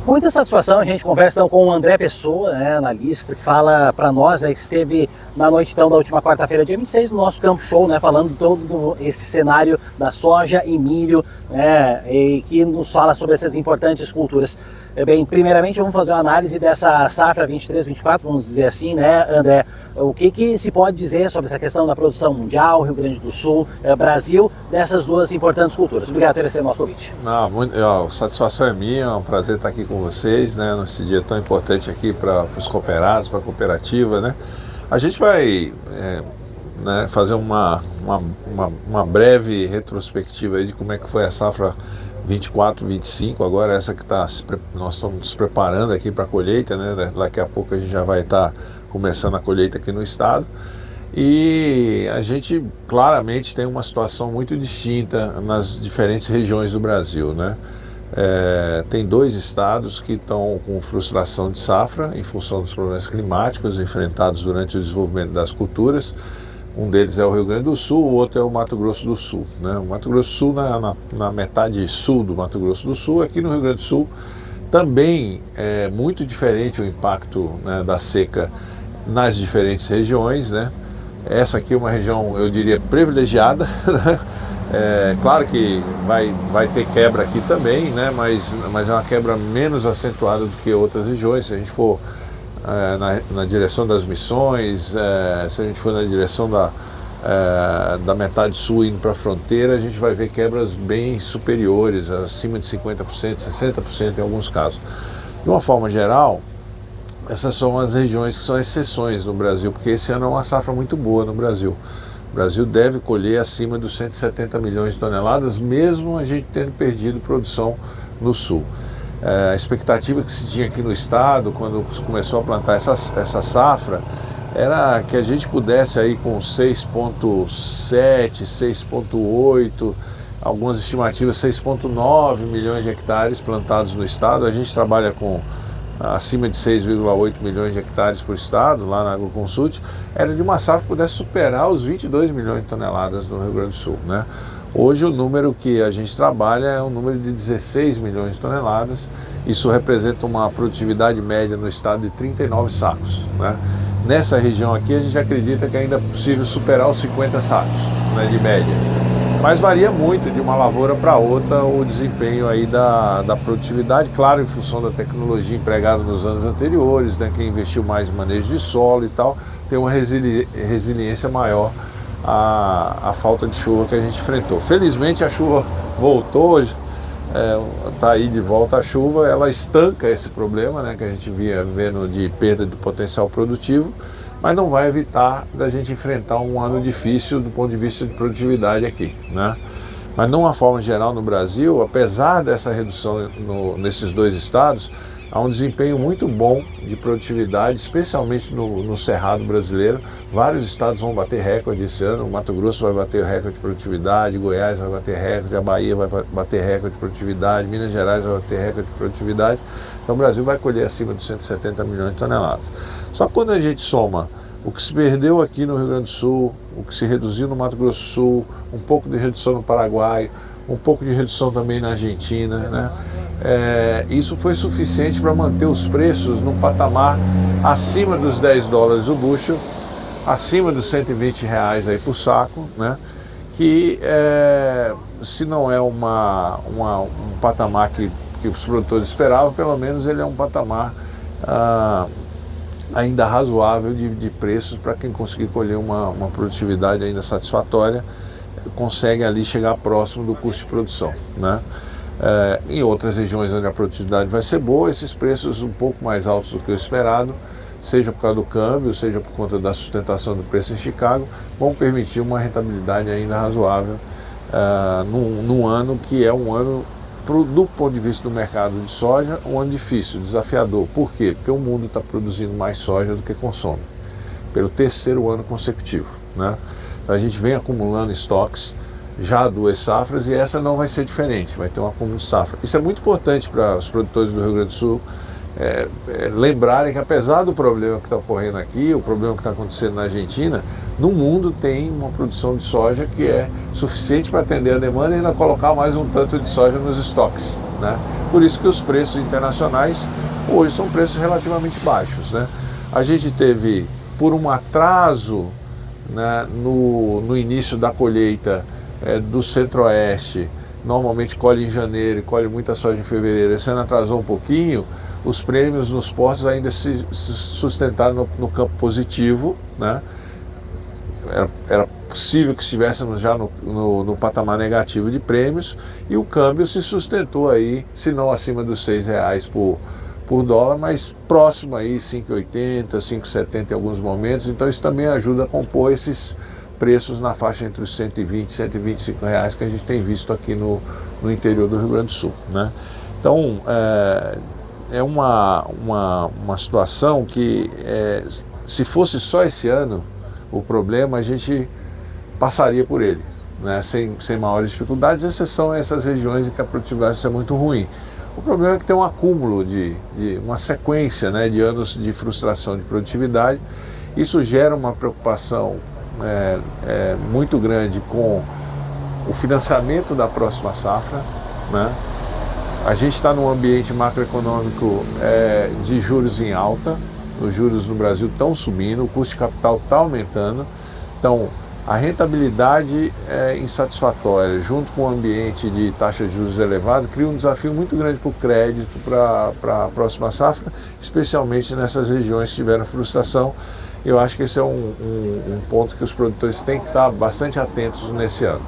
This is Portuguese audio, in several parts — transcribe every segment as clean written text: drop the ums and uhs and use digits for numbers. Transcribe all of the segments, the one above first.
Com muita satisfação a gente conversa então com o André Pessoa, analista, que fala para nós, que esteve na noite então da última quarta-feira, dia 26, no nosso Campo Show, falando todo esse cenário da soja e milho, e que nos fala sobre essas importantes culturas. Bem, primeiramente vamos fazer uma análise dessa safra 23-24, vamos dizer assim, André? O que se pode dizer sobre essa questão da produção mundial, Rio Grande do Sul, Brasil, dessas duas importantes culturas? Obrigado por ter o nosso convite. Satisfação é minha, é um prazer estar aqui com vocês, nesse dia tão importante aqui para os cooperados, para a cooperativa, A gente vai fazer uma breve retrospectiva aí de como é que foi a safra 24, 25, agora essa que nós estamos nos preparando aqui para a colheita, Daqui a pouco a gente já vai estar começando a colheita aqui no estado. E a gente claramente tem uma situação muito distinta nas diferentes regiões do Brasil, Tem 2 estados que estão com frustração de safra em função dos problemas climáticos enfrentados durante o desenvolvimento das culturas. Um deles é o Rio Grande do Sul, o outro é o Mato Grosso do Sul. O Mato Grosso do Sul, na metade sul do Mato Grosso do Sul, aqui no Rio Grande do Sul, também é muito diferente o impacto da seca nas diferentes regiões. Essa aqui é uma região, eu diria, privilegiada. Claro que vai ter quebra aqui também, mas é uma quebra menos acentuada do que outras regiões. Se a gente for na direção das Missões, se a gente for na direção da metade sul indo para a fronteira, a gente vai ver quebras bem superiores, acima de 50%, 60% em alguns casos. De uma forma geral, essas são as regiões que são exceções no Brasil, porque esse ano é uma safra muito boa no Brasil. O Brasil deve colher acima dos 170 milhões de toneladas, mesmo a gente tendo perdido produção no sul. A expectativa que se tinha aqui no estado, quando começou a plantar essa safra, era que a gente pudesse aí com 6,7, 6,8, algumas estimativas 6,9 milhões de hectares plantados no estado. A gente trabalha com acima de 6,8 milhões de hectares por estado, lá na Agroconsult, era de uma safra que pudesse superar os 22 milhões de toneladas no Rio Grande do Sul. Hoje o número que a gente trabalha é um número de 16 milhões de toneladas. Isso representa uma produtividade média no estado de 39 sacos. Nessa região aqui a gente acredita que ainda é possível superar os 50 sacos de média. Mas varia muito de uma lavoura para outra o desempenho aí da produtividade, claro, em função da tecnologia empregada nos anos anteriores, quem investiu mais em manejo de solo e tal, tem uma resiliência maior à falta de chuva que a gente enfrentou. Felizmente a chuva voltou, está aí de volta a chuva, ela estanca esse problema que a gente vinha vendo de perda do potencial produtivo, mas não vai evitar da gente enfrentar um ano difícil do ponto de vista de produtividade aqui. Mas de uma forma geral no Brasil, apesar dessa redução nesses 2 estados, há um desempenho muito bom de produtividade, especialmente no Cerrado brasileiro. Vários estados vão bater recorde esse ano. O Mato Grosso vai bater recorde de produtividade, Goiás vai bater recorde, a Bahia vai bater recorde de produtividade, Minas Gerais vai bater recorde de produtividade. Então o Brasil vai colher acima de 170 milhões de toneladas. Só que quando a gente soma o que se perdeu aqui no Rio Grande do Sul, o que se reduziu no Mato Grosso do Sul, um pouco de redução no Paraguai, um pouco de redução também na Argentina, isso foi suficiente para manter os preços num patamar acima dos 10 dólares o bushel, acima dos 120 reais aí por saco, que se não é um patamar que os produtores esperavam, pelo menos ele é um patamar ainda razoável de preços para quem conseguir colher uma produtividade ainda satisfatória, consegue ali chegar próximo do custo de produção. Em outras regiões onde a produtividade vai ser boa, esses preços um pouco mais altos do que o esperado, seja por causa do câmbio, seja por conta da sustentação do preço em Chicago, vão permitir uma rentabilidade ainda razoável num ano que é um ano, do ponto de vista do mercado de soja, um ano difícil, desafiador. Por quê? Porque o mundo está produzindo mais soja do que consome, pelo 3º ano consecutivo. Então a gente vem acumulando estoques já 2 safras e essa não vai ser diferente, vai ter um acúmulo de safra. Isso é muito importante para os produtores do Rio Grande do Sul lembrarem que, apesar do problema que está ocorrendo aqui, o problema que está acontecendo na Argentina, no mundo tem uma produção de soja que é suficiente para atender a demanda e ainda colocar mais um tanto de soja nos estoques, né? Por isso que os preços internacionais hoje são preços relativamente baixos, né? A gente teve, por um atraso, né, no início da colheita do Centro-Oeste, normalmente colhe em janeiro e colhe muita soja em fevereiro, esse ano atrasou um pouquinho, os prêmios nos portos ainda se sustentaram no campo positivo, né? Era possível que estivéssemos já no patamar negativo de prêmios, e o câmbio se sustentou aí, se não acima dos R$6 por dólar, mas próximo aí, 5,80, 5,70 em alguns momentos. Então isso também ajuda a compor esses preços na faixa entre os 120 e 125 reais que a gente tem visto aqui no interior do Rio Grande do Sul, né? Então é uma situação que, se fosse só esse ano o problema, a gente passaria por ele, né, sem maiores dificuldades, exceção a essas regiões em que a produtividade é muito ruim. O problema é que tem um acúmulo de uma sequência, né, de anos de frustração de produtividade. Isso gera uma preocupação muito grande com o financiamento da próxima safra, né? A gente está num ambiente macroeconômico de juros em alta, os juros no Brasil estão subindo, o custo de capital está aumentando, então a rentabilidade insatisfatória, junto com o ambiente de taxa de juros elevado, cria um desafio muito grande para o crédito para a próxima safra, especialmente nessas regiões que tiveram frustração. Eu acho que esse é um ponto que os produtores têm que estar bastante atentos nesse ano.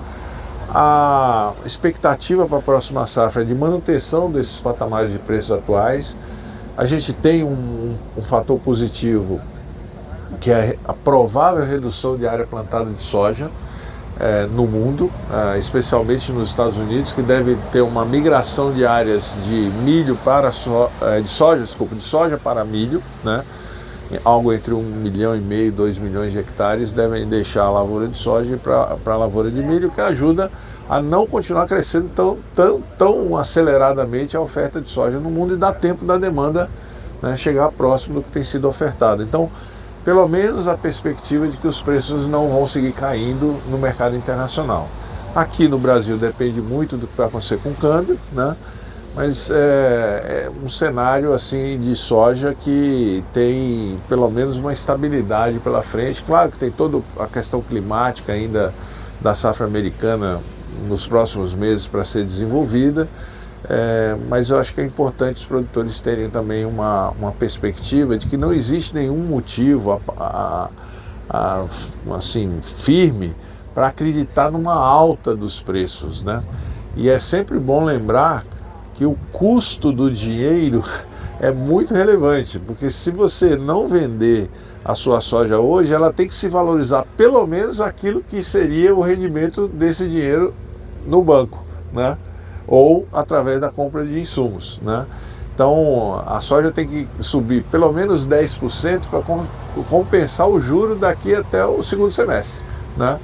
A expectativa para a próxima safra é de manutenção desses patamares de preços atuais. A gente tem um fator positivo, que é a provável redução de área plantada de soja no mundo, especialmente nos Estados Unidos, que deve ter uma migração de áreas de milho para de soja para milho, né? Algo entre 1,5 milhão e 2 milhões de hectares devem deixar a lavoura de soja para a lavoura de milho, que ajuda a não continuar crescendo tão aceleradamente a oferta de soja no mundo e dá tempo da demanda, né, chegar próximo do que tem sido ofertado. Então, pelo menos a perspectiva de que os preços não vão seguir caindo no mercado internacional. Aqui no Brasil depende muito do que vai acontecer com o câmbio, né? Mas é um cenário assim de soja que tem pelo menos uma estabilidade pela frente. Claro que tem toda a questão climática ainda da safra americana nos próximos meses para ser desenvolvida, mas eu acho que é importante os produtores terem também uma perspectiva de que não existe nenhum motivo assim, firme para acreditar numa alta dos preços, né? E é sempre bom lembrar que o custo do dinheiro é muito relevante, porque se você não vender a sua soja hoje, ela tem que se valorizar pelo menos aquilo que seria o rendimento desse dinheiro no banco, né? Ou através da compra de insumos, né? Então a soja tem que subir pelo menos 10% para compensar o juro daqui até o segundo semestre, né?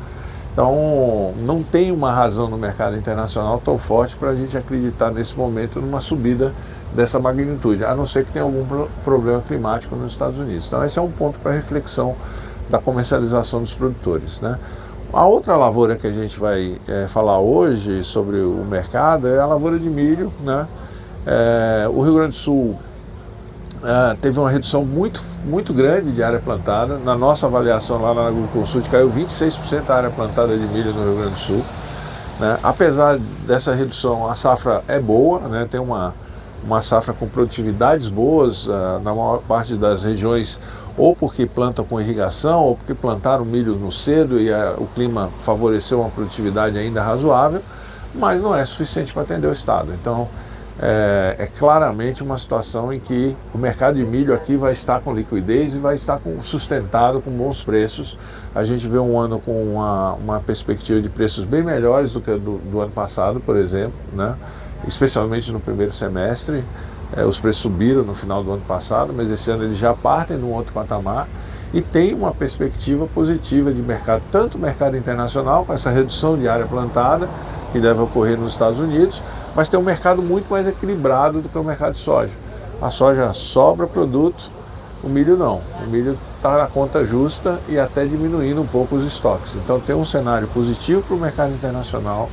Então não tem uma razão no mercado internacional tão forte para a gente acreditar nesse momento numa subida dessa magnitude, a não ser que tenha algum problema climático nos Estados Unidos. Então esse é um ponto para reflexão da comercialização dos produtores, né? A outra lavoura que a gente vai falar hoje sobre o mercado é a lavoura de milho, né? O Rio Grande do Sul teve uma redução muito grande de área plantada. Na nossa avaliação lá na AgroConsult caiu 26% da área plantada de milho no Rio Grande do Sul, né? Apesar dessa redução, a safra é boa, né? Tem uma safra com produtividades boas na maior parte das regiões, ou porque plantam com irrigação, ou porque plantaram milho no cedo e o clima favoreceu uma produtividade ainda razoável, mas não é suficiente para atender o estado. Então é claramente uma situação em que o mercado de milho aqui vai estar com liquidez e vai estar sustentado com bons preços. A gente vê um ano com uma perspectiva de preços bem melhores do que do ano passado, por exemplo, né? Especialmente no primeiro semestre. Os preços subiram no final do ano passado, mas esse ano eles já partem num outro patamar e tem uma perspectiva positiva de mercado, tanto o mercado internacional, com essa redução de área plantada, que deve ocorrer nos Estados Unidos, mas tem um mercado muito mais equilibrado do que o mercado de soja. A soja sobra produto, o milho não. O milho estar a conta justa e até diminuindo um pouco os estoques. Então tem um cenário positivo para o mercado internacional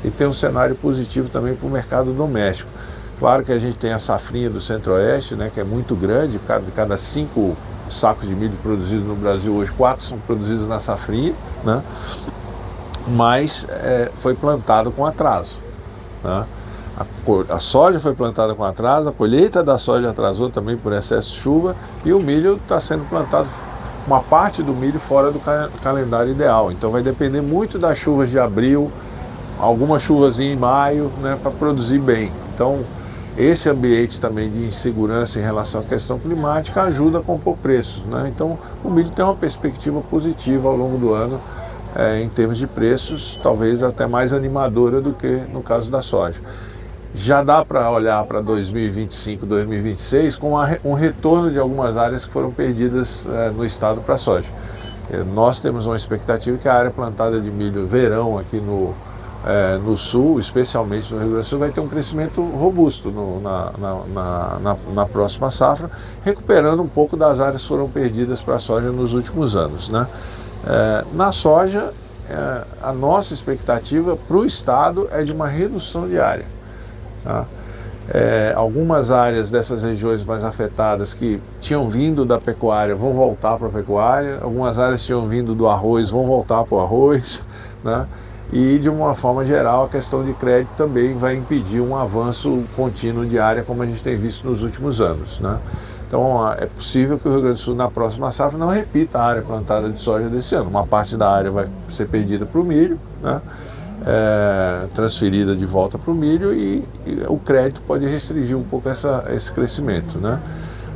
e tem um cenário positivo também para o mercado doméstico. Claro que a gente tem a safrinha do Centro-Oeste, né, que é muito grande, de cada 5 sacos de milho produzidos no Brasil, hoje 4 são produzidos na safrinha, né, mas foi plantado com atraso, né. A soja foi plantada com atraso, a colheita da soja atrasou também por excesso de chuva e o milho está sendo plantado, uma parte do milho fora do calendário ideal. Então vai depender muito das chuvas de abril, algumas chuvas em maio, né, para produzir bem. Então esse ambiente também de insegurança em relação à questão climática ajuda a compor preços, né? Então o milho tem uma perspectiva positiva ao longo do ano em termos de preços, talvez até mais animadora do que no caso da soja. Já dá para olhar para 2025, 2026 com um retorno de algumas áreas que foram perdidas no estado para a soja. Nós temos uma expectativa que a área plantada de milho verão aqui no sul, especialmente no Rio Grande do Sul, vai ter um crescimento robusto na próxima safra, recuperando um pouco das áreas que foram perdidas para a soja nos últimos anos, né? Na soja, a nossa expectativa para o estado é de uma redução de área. Tá? Algumas áreas dessas regiões mais afetadas que tinham vindo da pecuária vão voltar para a pecuária, algumas áreas que tinham vindo do arroz vão voltar para o arroz, né? E de uma forma geral a questão de crédito também vai impedir um avanço contínuo de área como a gente tem visto nos últimos anos, né? Então é possível que o Rio Grande do Sul na próxima safra não repita a área plantada de soja desse ano, uma parte da área vai ser perdida para o milho, né? Transferida de volta para o milho e o crédito pode restringir um pouco esse crescimento, né?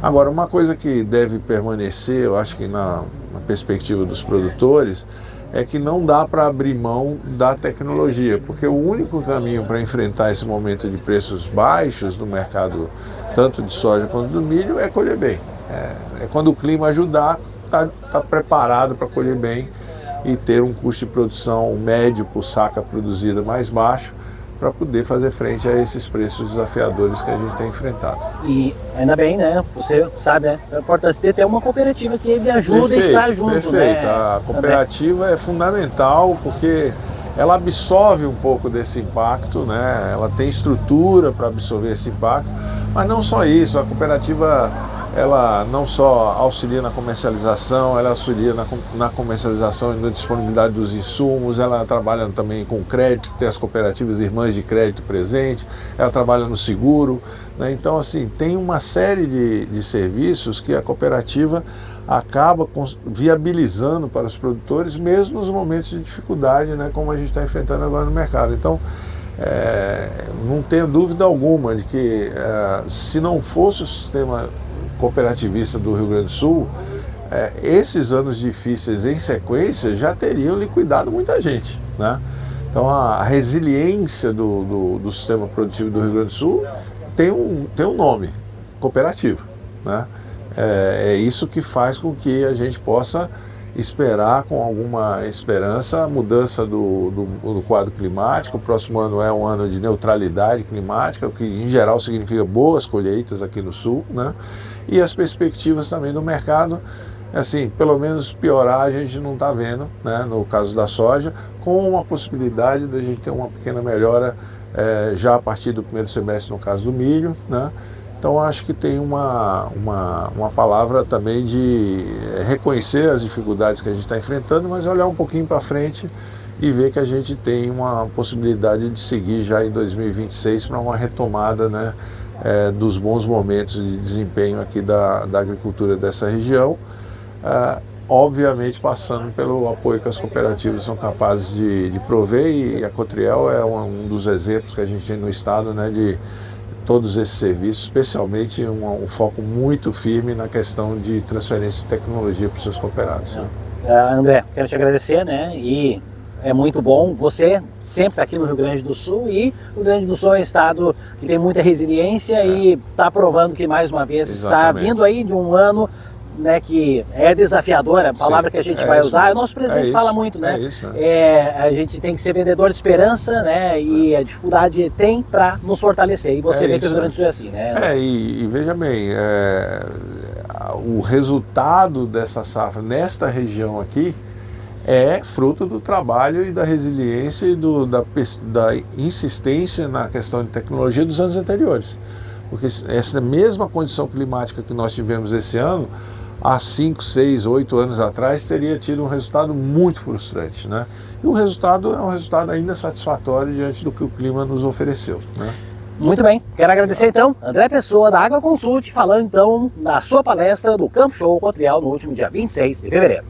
Agora, uma coisa que deve permanecer, eu acho que na perspectiva dos produtores, é que não dá para abrir mão da tecnologia, porque o único caminho para enfrentar esse momento de preços baixos no mercado, tanto de soja quanto do milho, é colher bem. Quando o clima ajudar, tá preparado para colher bem e ter um custo de produção médio por saca produzida mais baixo para poder fazer frente a esses preços desafiadores que a gente tem enfrentado. E ainda bem, né? Você sabe, né? A importância de ter uma cooperativa que me ajuda a estar junto, perfeito. Né? A cooperativa é fundamental porque ela absorve um pouco desse impacto, né? Ela tem estrutura para absorver esse impacto, mas não só isso, a cooperativa ela não só auxilia na comercialização, ela auxilia na comercialização e na disponibilidade dos insumos, ela trabalha também com crédito, tem as cooperativas irmãs de crédito presente, ela trabalha no seguro, né? Então, assim, tem uma série de serviços que a cooperativa acaba viabilizando para os produtores, mesmo nos momentos de dificuldade, né, como a gente está enfrentando agora no mercado. Então, não tenho dúvida alguma de que se não fosse o sistema cooperativista do Rio Grande do Sul, esses anos difíceis em sequência já teriam liquidado muita gente, né? Então a resiliência do sistema produtivo do Rio Grande do Sul tem um nome, cooperativa, né? É isso que faz com que a gente possa esperar com alguma esperança a mudança do quadro climático. O próximo ano é um ano de neutralidade climática, o que em geral significa boas colheitas aqui no sul, né? E as perspectivas também do mercado, assim, pelo menos piorar a gente não está vendo, né? No caso da soja, com uma possibilidade de a gente ter uma pequena melhora já a partir do primeiro semestre no caso do milho, né? Então acho que tem uma palavra também de reconhecer as dificuldades que a gente está enfrentando, mas olhar um pouquinho para frente e ver que a gente tem uma possibilidade de seguir já em 2026 para uma retomada, né, dos bons momentos de desempenho aqui da agricultura dessa região, obviamente passando pelo apoio que as cooperativas são capazes de prover, e a Cotriel é um dos exemplos que a gente tem no estado, né, de todos esses serviços, especialmente um foco muito firme na questão de transferência de tecnologia para os seus cooperados. Né? André, quero te agradecer, né? E é muito bom, você sempre está aqui no Rio Grande do Sul, e o Rio Grande do Sul é um estado que tem muita resiliência e está provando que mais uma vez está vindo aí de um ano, né, que é desafiadora, a palavra que a gente vai usar, o nosso presidente fala muito, né? A gente tem que ser vendedor de esperança, né? E a dificuldade tem para nos fortalecer, e você vê que o Rio Grande do Sul é assim, né? E veja bem, o resultado dessa safra nesta região aqui é fruto do trabalho e da resiliência e da insistência na questão de tecnologia dos anos anteriores. Porque essa mesma condição climática que nós tivemos esse ano, há 5, 6, 8 anos atrás, teria tido um resultado muito frustrante, né? E o resultado é um resultado ainda satisfatório diante do que o clima nos ofereceu, né? Muito bem, quero agradecer então André Pessoa da AgroConsult, falando então da sua palestra do Campo Show Cotrial no último dia 26 de fevereiro.